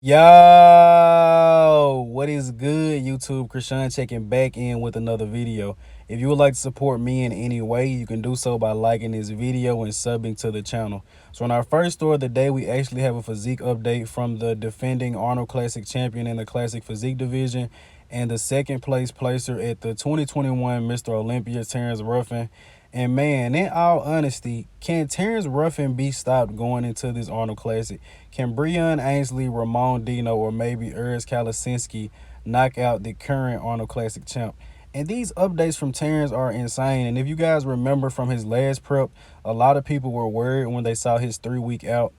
Yo, what is good, YouTube? Krishan checking back in with another video. If you would like to support me in any way, you can do so by liking this video and subbing to the channel. So in our first story of the day, we actually have a physique update from the defending Arnold Classic champion in the Classic Physique division and the second place placer at the 2021 Mr. Olympia, Terrence Ruffin. And man, in all honesty, can Terrence Ruffin be stopped going into this Arnold Classic? Can Breon Ansley, Ramon Dino, or maybe Urs Kalasinski knock out the current Arnold Classic champ? And these updates from Terrence are insane. And if you guys remember from his last prep, a lot of people were worried when they saw his 3-week out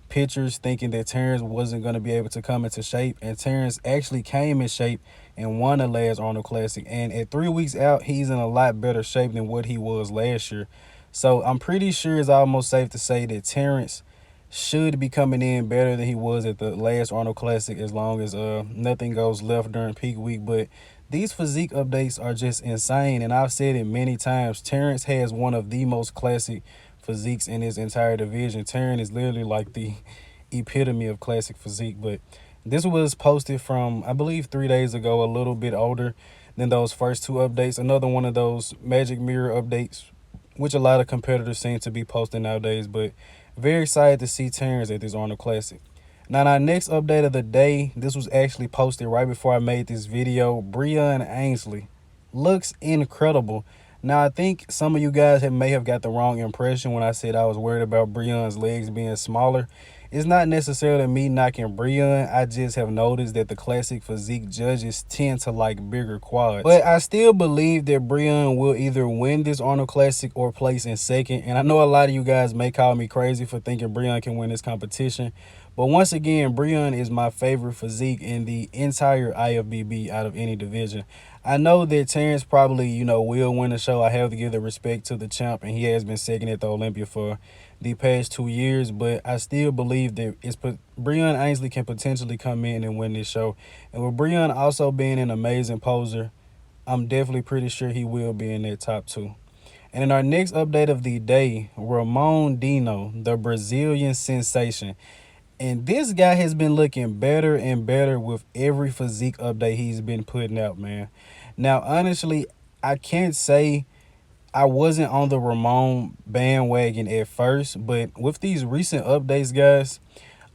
pictures, thinking that Terrence wasn't going to be able to come into shape. And Terrence actually came in shape and won the last Arnold Classic. And at 3 weeks out, he's in a lot better shape than what he was last year. So I'm pretty sure it's almost safe to say that Terrence should be coming in better than he was at the last Arnold Classic, as long as nothing goes left during peak week. But these physique updates are just insane, and I've said it many times. Terrence has one of the most classic physiques in his entire division. Terrence is literally like the epitome of classic physique. But this was posted from, I believe, 3 days ago, a little bit older than those first two updates. Another one of those magic mirror updates, which a lot of competitors seem to be posting nowadays. But very excited to see Terrence at this Arnold Classic. Now, our next update of the day, this was actually posted right before I made this video. Breon Ansley looks incredible. Now, I think some of you guys may have got the wrong impression when I said I was worried about Breon's legs being smaller. It's not necessarily me knocking Breon. I just have noticed that the classic physique judges tend to like bigger quads. But I still believe that Breon will either win this Arnold Classic or place in second. And I know a lot of you guys may call me crazy for thinking Breon can win this competition. But once again, Breon is my favorite physique in the entire IFBB out of any division. I know that Terrence probably, will win the show. I have to give the respect to the champ, and he has been second at the Olympia for the past 2 years. But I still believe that Breon Ansley can potentially come in and win this show. And with Breon also being an amazing poser, I'm definitely pretty sure he will be in that top 2. And in our next update of the day, Ramon Dino, the Brazilian sensation. And this guy has been looking better and better with every physique update he's been putting out, man. Now, honestly, I can't say I wasn't on the Ramon bandwagon at first, but with these recent updates, guys,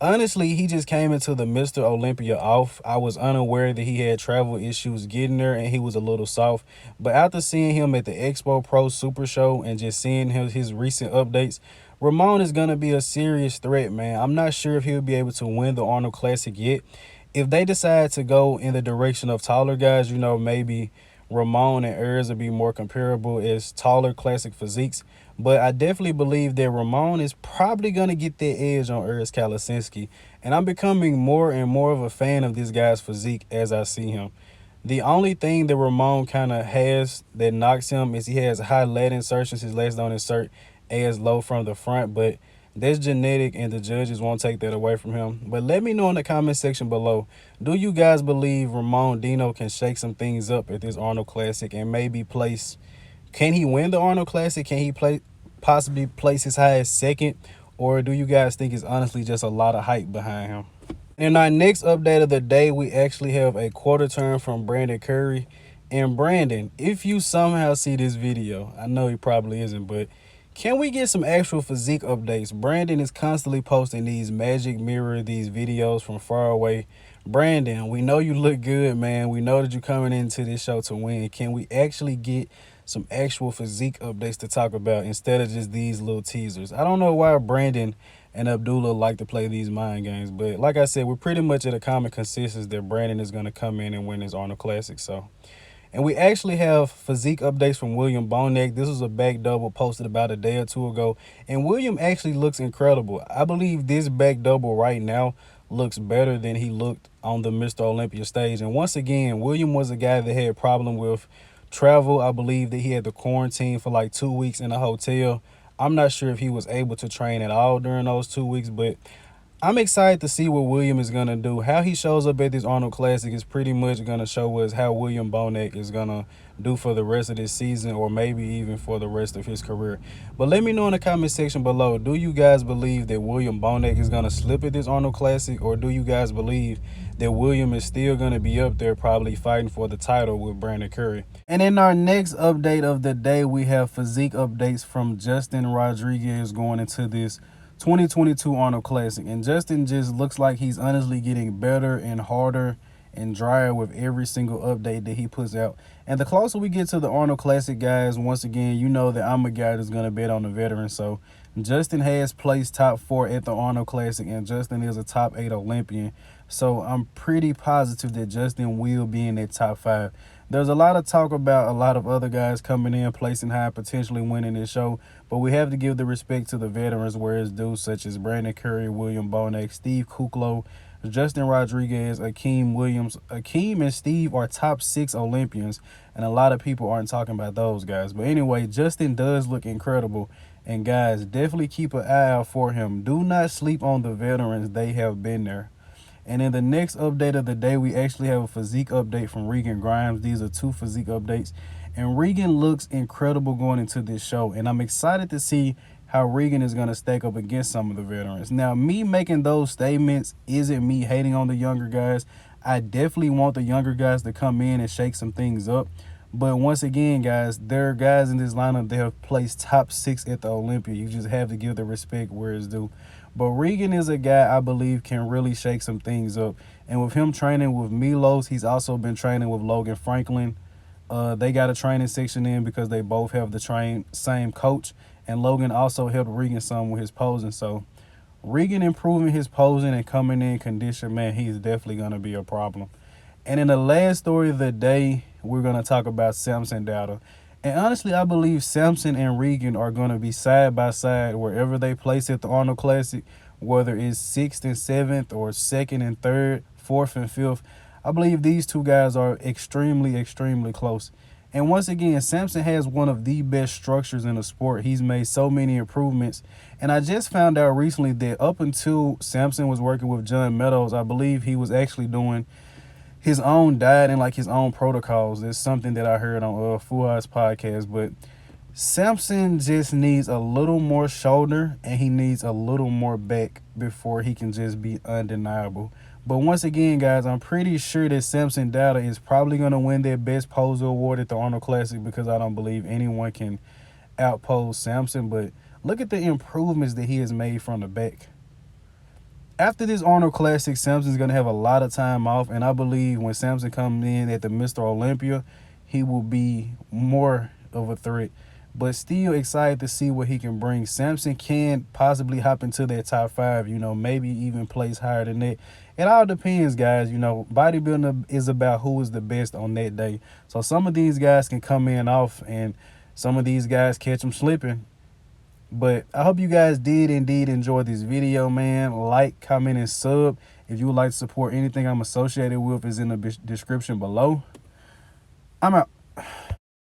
honestly, he just came into the Mr. Olympia off. I was unaware that he had travel issues getting there and he was a little soft. But after seeing him at the Expo Pro Super Show and just seeing his recent updates, Ramon is going to be a serious threat, man. I'm not sure if he'll be able to win the Arnold Classic yet. If they decide to go in the direction of taller guys, maybe Ramon and Urs will be more comparable as taller classic physiques. But I definitely believe that Ramon is probably going to get that edge on Urs Kalasinski. And I'm becoming more and more of a fan of this guy's physique as I see him. The only thing that Ramon kind of has that knocks him is he has high lat insertions. His legs don't insert as low from the front, but that's genetic and the judges won't take that away from him. But let me know in the comment section below, do you guys believe Ramon Dino can shake some things up at this Arnold Classic and maybe place, can he win the Arnold Classic? Can he possibly place his highest second? Or do you guys think it's honestly just a lot of hype behind him? In our next update of the day, we actually have a quarter turn from Brandon Curry. And Brandon, if you somehow see this video, I know he probably isn't, but can we get some actual physique updates? Brandon is constantly posting these magic mirror, these videos from far away. Brandon, we know you look good, man. We know that you're coming into this show to win. Can we actually get some actual physique updates to talk about instead of just these little teasers? I don't know why Brandon and Abdullah like to play these mind games, but like I said, we're pretty much at a common consensus that Brandon is going to come in and win his Arnold Classic. And we actually have physique updates from Willam Bonac. This was a back double posted about a day or two ago. And Willam actually looks incredible. I believe this back double right now looks better than he looked on the Mr. Olympia stage. And once again, Willam was a guy that had a problem with travel. I believe that he had to quarantine for like 2 weeks in a hotel. I'm not sure if he was able to train at all during those 2 weeks, but I'm excited to see what Willam is going to do. How he shows up at this Arnold Classic is pretty much going to show us how Willam Bonac is going to do for the rest of this season, or maybe even for the rest of his career. But let me know in the comment section below, do you guys believe that Willam Bonac is going to slip at this Arnold Classic, or do you guys believe that Willam is still going to be up there probably fighting for the title with Brandon Curry? And in our next update of the day, we have physique updates from Justin Rodriguez going into this 2022 Arnold Classic. And Justin just looks like he's honestly getting better and harder and drier with every single update that he puts out. And the closer we get to the Arnold Classic, guys, once again, you know that I'm a guy that's going to bet on the veterans. So Justin has placed top 4 at the Arnold Classic, and Justin is a top 8 Olympian. So I'm pretty positive that Justin will be in that top 5. There's a lot of talk about a lot of other guys coming in, placing high, potentially winning this show, but we have to give the respect to the veterans where it's due, such as Brandon Curry, Willam Bonac, Steve Kuklo, Justin Rodriguez, Akeem Williams. Akeem and Steve are top 6 Olympians, and a lot of people aren't talking about those guys. But anyway, Justin does look incredible, and guys, definitely keep an eye out for him. Do not sleep on the veterans. They have been there. And in the next update of the day, we actually have a physique update from Regan Grimes. These are 2 physique updates. And Regan looks incredible going into this show. And I'm excited to see how Regan is going to stack up against some of the veterans. Now, me making those statements isn't me hating on the younger guys. I definitely want the younger guys to come in and shake some things up. But once again, guys, there are guys in this lineup that have placed top 6 at the Olympia. You just have to give the respect where it's due. But Regan is a guy I believe can really shake some things up. And with him training with Milos, he's also been training with Logan Franklin. They got a training section in because they both have the same coach. And Logan also helped Regan some with his posing. So Regan improving his posing and coming in condition, man, he's definitely going to be a problem. And in the last story of the day, we're going to talk about Samson Dauda. And honestly, I believe Samson and Regan are going to be side by side wherever they place at the Arnold Classic, whether it's 6th and 7th or 2nd and 3rd, 4th and 5th. I believe these 2 guys are extremely, extremely close. And once again, Samson has one of the best structures in the sport. He's made so many improvements. And I just found out recently that up until Samson was working with John Meadows, I believe he was actually doing his own diet and like his own protocols. It's something that I heard on Full Eyes podcast. But Samson just needs a little more shoulder and he needs a little more back before he can just be undeniable. But once again, guys, I'm pretty sure that Samson Dauda is probably going to win their best poser award at the Arnold Classic, because I don't believe anyone can outpose Samson. But look at the improvements that he has made from the back. After this Arnold Classic, Samson's going to have a lot of time off, and I believe when Samson comes in at the Mr. Olympia, he will be more of a threat. But still excited to see what he can bring. Samson can possibly hop into that top 5, maybe even place higher than that. It all depends, guys. Bodybuilding is about who is the best on that day. So some of these guys can come in off, and some of these guys catch them slipping. But I hope you guys did indeed enjoy this video, man. Like, comment, and sub. If you would like to support anything I'm associated with, is in the description below. I'm out.